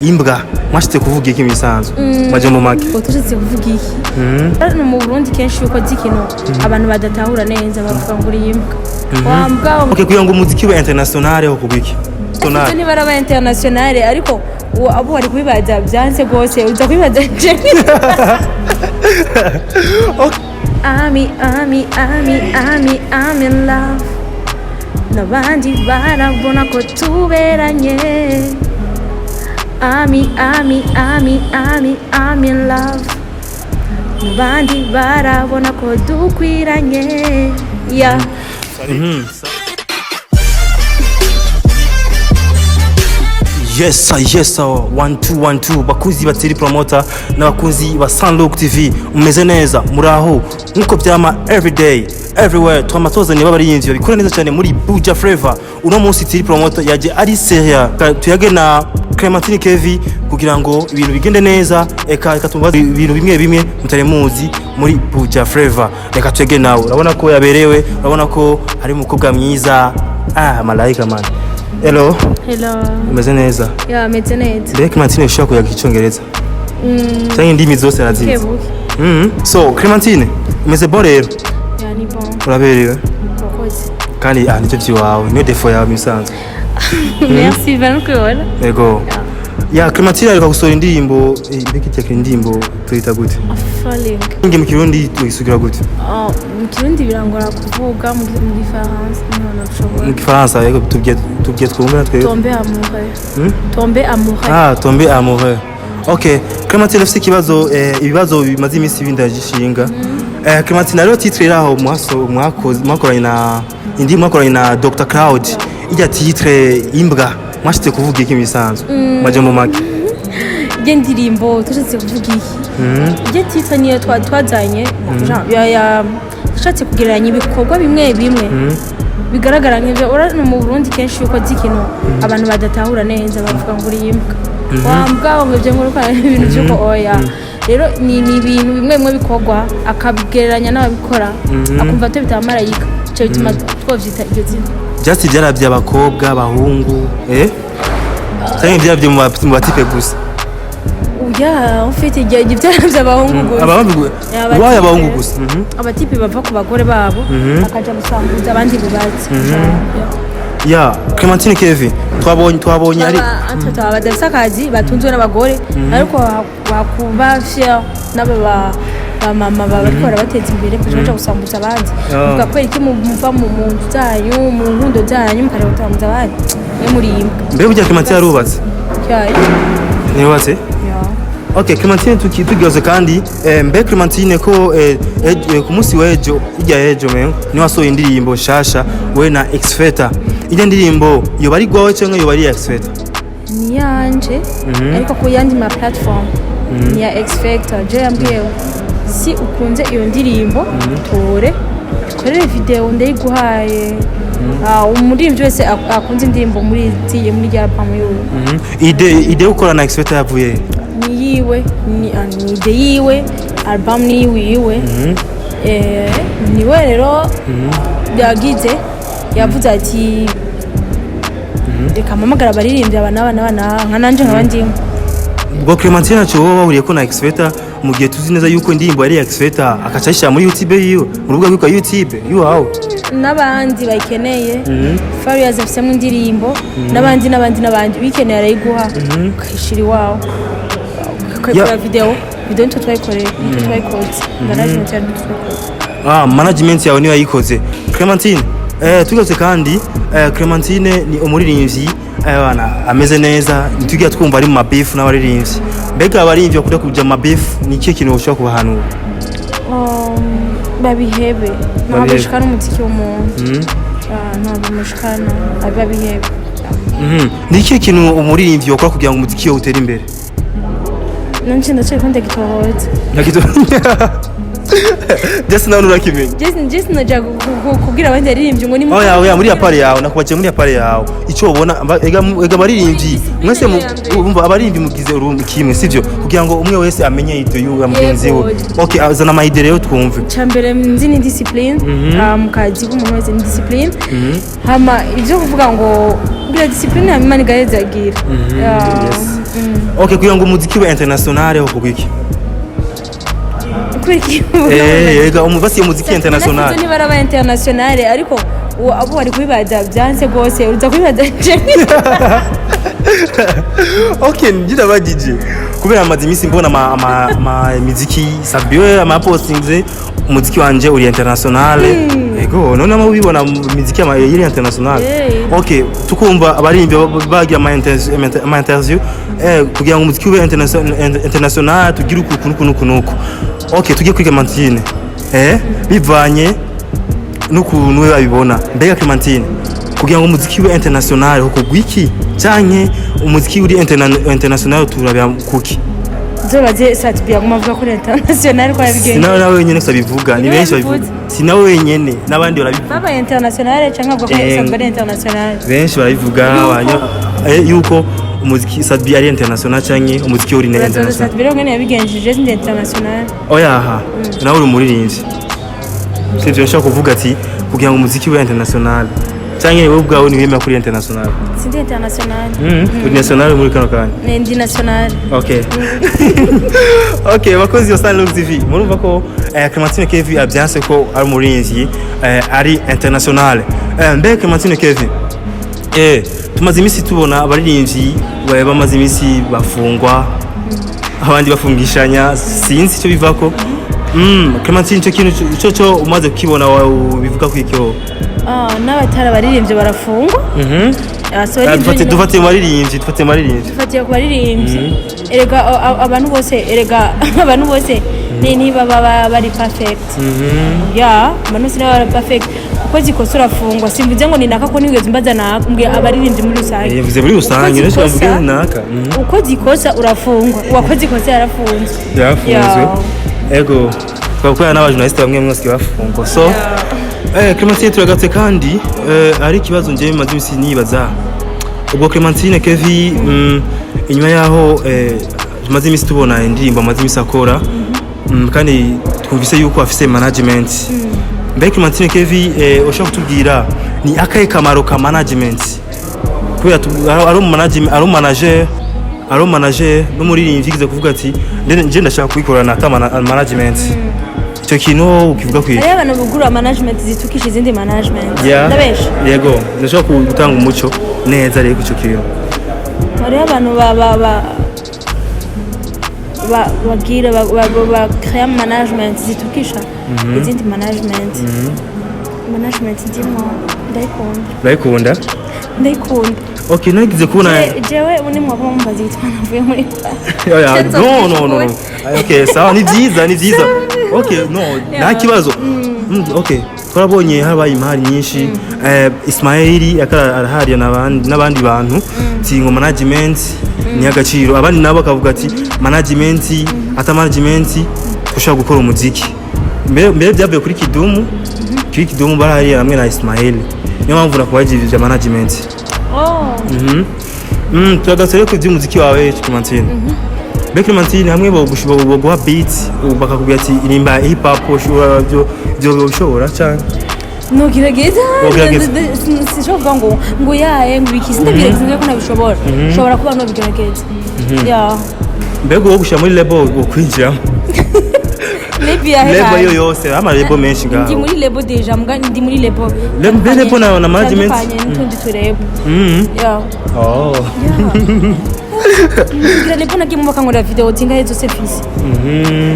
Imbwa mwashitse kuvuga iki misanzu maje mu make utushitse kuvuga iki no mu Burundi kenshi uko zikino abantu badatahura neza bavuga ngo uri imbwa wambwa okay kugira ngo umuziki wa international ho kubiki tonal ni baraba international ariko abo bari kubibaza byanse gose uza kubibaza je I'm in love nabandi barabona ko tuberanye I'm in love nabandi barabona ko dukwiranye yeah Yes 1212 bakuzi batiri promoter n'abakuzi ba Sunlook TV umeze neza muraho nkuko byama everyday everywhere twamatozanye babariyinzi bikora neza cyane muri Buja Flavor uno munsi tiri promoter yaje ari seria tuyage na Clementine Kevi kugira ngo ibintu bigende neza eka tumbaza ibintu bimwe mutare muzi muri Buja Flavor reka tuyage nawe urabona ko yaberewe urabona ko ari umukobwa mwiza malaika man. Hello. Umeze neza? Yeah, meze neza. Mbere Clementine ushaka kuyaga icyongereza? Cyangwa indimi zose arazizi? So, Clementine, umeze bon rero? Yeah, ni bon. Uraberewe? Kokoze. Kandi nicyo byiwawe, niyo defo yawe misanzu. Merci, Vancouver. Yego. Ya Clementine ariko gusora indirimbo, mbiki cyake indirimbo tuyita gute? Falling. Nge mu Kirundi tuyisugira gute? Mu Kirundi birangora kuvuga mu Gifaransa none ushobora. Mu Gifaransa yego tubye twumva natwe. Tomber amoureux. Tomber amoureux. Okay, Clementine afite ibibazo bimaze iminsi bindagishinga. Clementine rero titre iraho mwakoranye na mwakoranye na Dr Cloud. Ijya titre imbwa mwashitse kuvuga iki misanzu maje mu make je ndirimbo tushitse kuvuga iki je titre niyo twazanye ya shatse kugereranya ibikorwa bimwe bigaragara nk'ibyo urano mu Burundi kenshi uko zikino abantu badatahura neza bavuga ngo uri imbwa wambwa ngivye nk'uruka ibintu byuko oya rero ni ibintu bimwe bikorwa akabigereranya n'ababikora akumva to bitamarayika cyo bituma twovyita iryo zina Just byarabye abakobwa bahungu cyangwa byarabye mu batipe gusa uya ufite igihe byarabye abahungu gusa abatipe bava ku bagore babo bakaja gusanguza abandi bubatsi ya Clementine Kevi twabonye ari badafite akazi batunzwe n'abagore ariko bakubafya n'aba mama bariko barabateza imbere kuja gusambuza abandi uvuga ko iki muva mu nzu zanyu mu nkundo zanyu mukare gutambuza abandi muri imbwa mbe burya Clementine yarubatse yubatse okay Clementine tukigize kandi mbe Clementine ko ku munsi wejo ijya ejo mengo ni wasohoye indirimbo shasha we na X-Factor ijya ndirimbo yo bari gwawe cyangwa yo bari X-Factor ni yanje ariko ko yandi ma platform ni ya X-Factor je yambwiye si ukunze iyo ndirimbo tore korere video ndayiguhaye umuririmbyi wese akunze indirimbo muri rya album yiwe ide ukora na X-Factor yavuye ni yiwe ni ide yiwe album ni yiwe niwe rero yagize yavuze ati reka mpamagara abaririmbyi abana nka nanje nk'abandimo ubwo Clementine cyo wahuriye ko na X-Factor mu gihe tuzi neza yuko indirimbo ari X-Factor akacashira muri YouTube yiwe mu rubuga rwa YouTube yuhawe n'abandi bayikeneye Farious afisemo indirimbo n'abandi bikeneye arayiguha ukayishira iwawe ukakora video nto twayikoreye management management yawe niyo yayikoze Clementine tugaze kandi Clementine ni umuririmbyi ameze neza nitugiye twumva ari mu mabeef n'abaririmbyi mbega abaririmbyi bakunda kuja mu mabeef ni iki kintu ushaka kubahanura babihebe nabashikana umuziki w'umuntu nabashikana babihebe ni iki kintu umuririmbyi wakora kugira ngo umuziki utere imbere nanje ndaciye konde gitohoza Just now nurakimenya. Just naja kugira abandi yaririmbye ngo ni oya muri apare yawe nakubaje muri apare yawe icyo ubona ega baririmbyi mwese umva abaririmbyi mugize urumbi kimwe sivyo kugira ngo umwe wese amenye ito yuga mugenzi we okay azana amaidere yo twumve cyambere nzi ni discipline mukazi k'umuntu wese ni discipline hama ivyo kuvuga ngo kugira discipline ya Imana igahezagira. Okay, kugira ngo umuziki we international ho kugiki Kuriki. yega umuvasi umuziki international Ni baraba international ariko abo bari kubibaza byanse gose uza kubibaza Okay, ngira bagije kubera amazi imisi mbona ama muziki sabio ama postings umuziki wanje uri international yego none ama ubibona muziki ama iri international. Okay, tukumva abarimbe bagira ama interview kugira ngo umuziki ube international tugira ukunuko. Okay, tugiye kwiga Clementine bivanye n'ukuntu we babibona mbega Clementine kugira ngo umuziki ube international ho kugwiki canke umuziki uri international turabya kuki zobaje satubya kumavuga kuri international kwa bigenze sinawe nawe wenyene sabivuga ni benshi babivuga sinawe wenyene nabandi barabivuga baba international canke avuga ko satubya international benshi barabivuga yuko umuziki satubya ari international canke umuziki uri international satubya ngene yabigenjeje ndi international oyaha nawe uri umuririmbyi sivyo nshaka kuvuga ati kugira ngo umuziki ube international canke wewe ubwawe niwemera kuri international sindi international kuri national muri kano kanya ndi national. Okay. Okay, bakozi wa Sunlook TV murumva ko Clementine Kevin abyanse ko ari umurinzi ari international. Mbe Clementine Kevin tumaze imisi tubona abaririmbyi bamaze imisi bafungwa abandi bafungishanya sinzi icyo bivako. Clementine cyo kintu cyo umaze kukibona bivuga ko icyo n'abatara baririmbye barafungwa. Dufate maririmbyi ku baririmbyi erega abantu bose ni baba bari perfect. Abantu sina bari perfect kuko zikosa urafungwa simvuze ngo ni naka ko nigeze mbaza nakumbwiye abaririmbyi muri rusange yavuze muri rusange rero mvuge naka uko zikosa urafungwa uwakoze ikosa yarafunzwe ego twakora n'abajournaliste bamwe mwese bafungwa so Clementine turagatse kandi ari kibazo nje maze imisi nibaza ubwo Clementine Kevin inyuma yaho tumaze imisi tubona indirimbo amaze imisi akora kandi twumvise yuko afise management. Mbe Clementine Kevin ushaka kutubwira ni akahe kamaro ka management kubera ari manager n'umuririmbyi kize kuvuga ati nje ndashaka kuyikorana ata management icyo kintu ukivuga kwiye ari abantu bugura management zitukisha izindi management ndabesha yego ndashaka gutanga umuco neza rero icyo kintu ari abantu bagira create management zitukisha izindi management ndimo ndayikunda. Okay, nagize kubona jewe uni mwabomba zitwa navuye muri no. Okay, sawa ni byiza. Okay, no nta kibazo. Okay, twarabonye habaye imari nyinshi Ismaili arahari n'abandi bantu tingo management ni agaciro abandi nabo akavuga ati management ushaka gukora umuziki mbere byavuye kuri Kidumu barahari hamwe na Ismaili niyo mpamvu nakubajije management. Tugatsere ku by'umuziki wawe Clementine. Clementine hamwe boguha beat bakakubwira ati irimba hip hop byo ushobora cyane nugerageza sinshobora ngo yaye ngubikisi ndabigerageza ko nabishobora ushobora kuba no bigerageza mbego wo gushya muri label ukwinjiramo label yo yose ama label menshi ngaho ndi muri label deja mbwa ndi muri label na management n'utundi turebo ngira label nagiye mubaka ngora video tinga zose fisi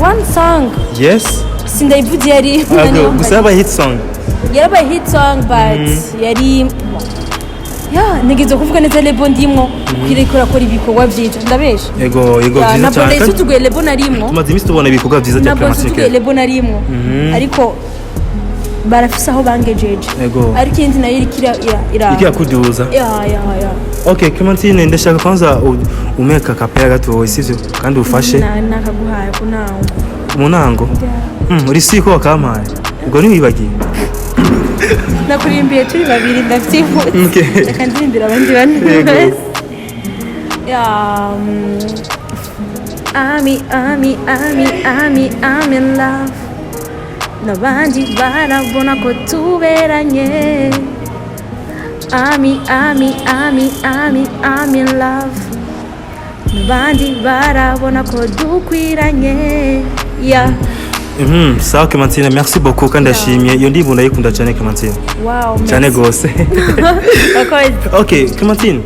one song yes sindayivuze yari gusaba hit song yarabaye hit song but yari nigeze kuvuga neza label ndimwo kwirikora kora ibikorwa byiza ndabesha yego byiza cyane nabwo tuguye label narimwo tumaze imisi tubona ibikorwa byiza bya Clementine tuguye label narimwo ariko barafisa aho bangejeje ariko indi nayo ira kuduza Okay, Clementine ndashaka kwanza umeka kapera gato sivyo kandi ufashe nakaguhaye munango uri siko wakampaye ubwo niwibagiye nakurimbiye turi babiri ndafite reka ndirimbira abandi bantu I'm in love n'abandi barabona ko tuberanye I'm in love. Nabandi barabona ko dukwiranye. Yeah. Sawa Clementine, merci beaucoup kandi ndashimye iyo ndirimbo ndayikunda cyane Clementine. Wow. Cyane gose. Okay Clementine.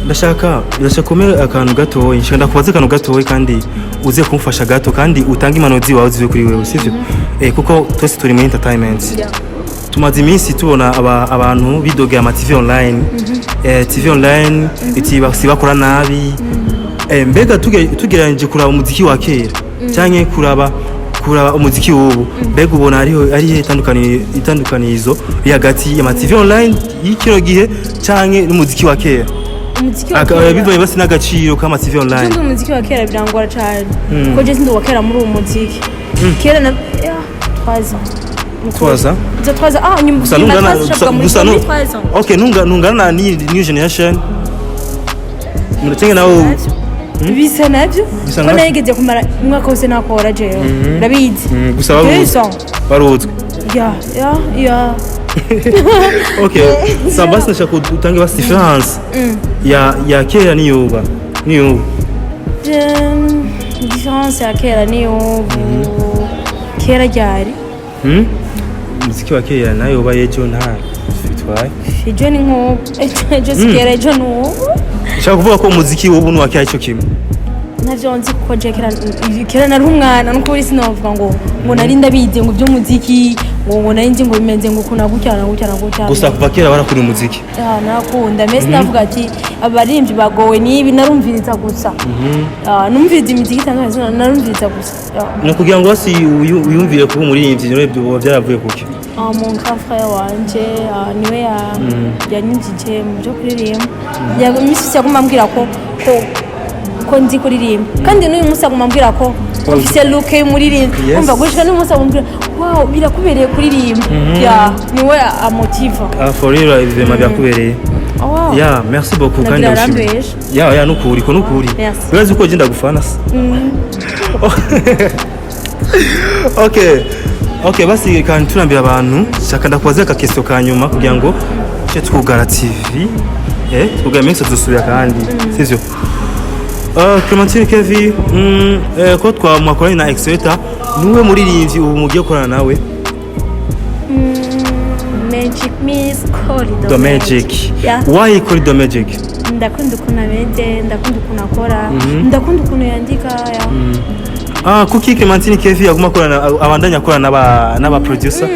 Ndashaka kumera akantu gato, nshaka kubaza akantu gato kandi uze kumfasha gato kandi utanga impanuro ziwawe zive kuri wewe sivyo? Kuko twese turi muri entertainment. Yeah. Tumaze iminsi tubona abantu bidogera ama TV online. TV online iti bakora nabi. Mbega tugeranje kuraba umuziki wa kera cyangwa kuraba umuziki w'ubu, mbega ubona ari itandukanizo hagati ya TV online y'ikino gihe cyangwa n'umuziki wa kera? Umuziki wa kera bivaye basi n'agaciro k'ama TV online. Tundi umuziki wa kera birangora cyane kuko je sindi wa kera muri uwo muziki kera na twaza okay nungana na new generation murutenge nawo bisa nabyo ko nayigeze kumara umwaka wose nakora je ndabizi gusa baruzwe ya okay sabasi nashaka utange basi difference ya kera niyuba difference ya kera niyubu kera ryari muziki wa kera nayo bayejo nta bitwaye ejo ni nko ejo sikera ejo no nshaka kuvuga ko umuziki w'ubu n'uwa kera cyo kimwe navyo nzi ko je kera nari umwana nuko uri sinovuga ngo nari ndabize ngo by'umuziki ngo nari nzi ngo bimenze ngo kuna gucyana gusa kuva kera barakuri umuziki nakunda mesi navuga ati abaririmbyi bagowe nibi narumviriza gusa numviriza imiziki itandukanye narumviriza gusa no kugira ngo basi uyumvire kuba umuririmbyi n'ibyo byaravuye kuki mon grand frère wanje niwe yanyinjije mu byo kuririmba yamisi yaguma ambwira ko nzi kuririmba kandi n'uyu munsi aguma ambwira ko officiel look y'umuririmba umva gushika n'uyu munsi aguma wow birakubereye kuririmba niwe amotiva for real ibyo byakubereye merci beaucoup kandi ushimye nukuri urazi ko genda gufana okay basi kandi turambira abantu shaka ndakubaza ka question ka nyuma kugira ngo twugara TV twugara mix dusubira kandi sivyo Clementine Kevin ko twamukoranye na Exeter niwe muririmbyi ubu mugiye korana nawe Magic Miss Corridor Magic why Corridor Magic ndakunda ukuntu ameze ndakunda ukuntu akora ndakunda ukuntu yandika kuki Clementine Kevin aguma korana abandanya korana n'aba producer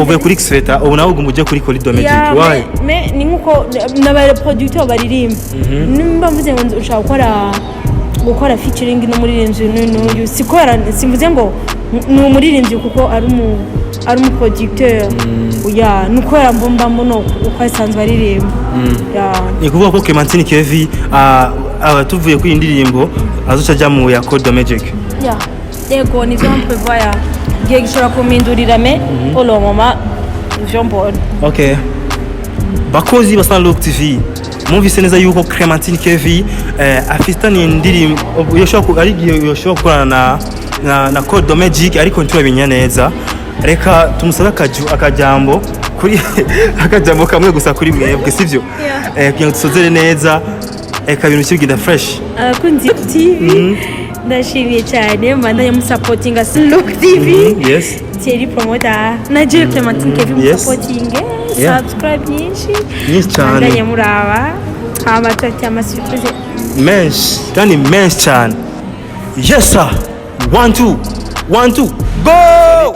uvuye kuri Exeter ubu nawe ugumuje kuri Corridor Magic why ni nkuko n'aba producteur baririmba nimba mvuze ngo ushaka gukora featuring n'umuririmbyi n'uyu sikora simvuze ngo ni umuririmbyi kuko ari umu producteur nuko yarambomba mbono uko asanzwe aririmba ni kuvuga ko Clementine Kevin tuvuye kuri indirimbo azoca jya mu ya Corridor Magic yego ni byo mpevaya giye gishobora kumindurira olo mama ivyo mbona okay bakozi ba Sunlook TV mwumvise neza yuko Clementine Kevin afitanye indirimbo yoshobora gukorana na Corridor Magic ariko nturabinya neza reka tumusabe akajambo kuri akajambo kamwe gusa kuri mwebwe sivyo kugira ngo dusozere neza ibintu kibigenda fresh kundi TV ndashimiye cyane mandanya musupportinga Sunlook TV yes Thierry promoter na Jill Clementine Kevin musupporting subscribe nyinshi cyane mandanya muraba hama tati ama surprise menshi kandi menshi cyane yes sir 1 2 go